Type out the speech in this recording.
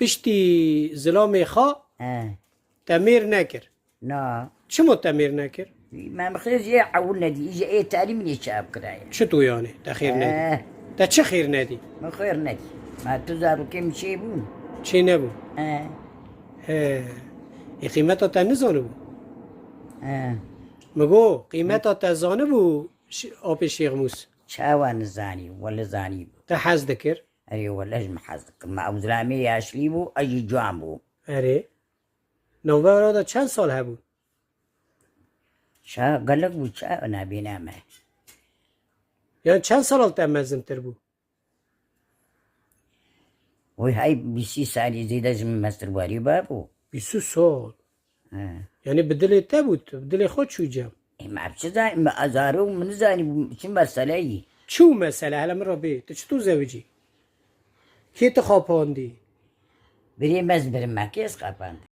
پشتی ظلام خوا تمیر نکر. نه چمو تمیر نکر؟ ما مخير جي عول ندي يجي ايه تعليم لي شاب كرايه چطور یعنی؟ تا خیر ندی؟ تا چه خیر ندی؟ ما خير ندي ما تزارو كم شي بون چی نبو؟ ای قیمت تا نزانه بو؟ مگو قیمت تا زانه بو آب شیخ موس؟ شاوان زاني ولا زاني بو تا حز دکر؟ اري ولا اجم حزق ما ابو زلامي ياشلي بو اجي جوان بو اره؟ نوبه برادا چند سال هبو؟ شا قالك بو شا انا بينامه یعنی چند سال تا مزم تر بو؟ وي هاي بيسي سالي زي لازم مستر واري بابو 20 سال یعنی بدل تا بود بدل خود شو جام ما بچه زاني ما ازارو من زاني شو مسألة چو مسئله هلا من را بی تو چطور زوجی؟ کی تو خواباندی؟ بري مز بري ما كيس قابان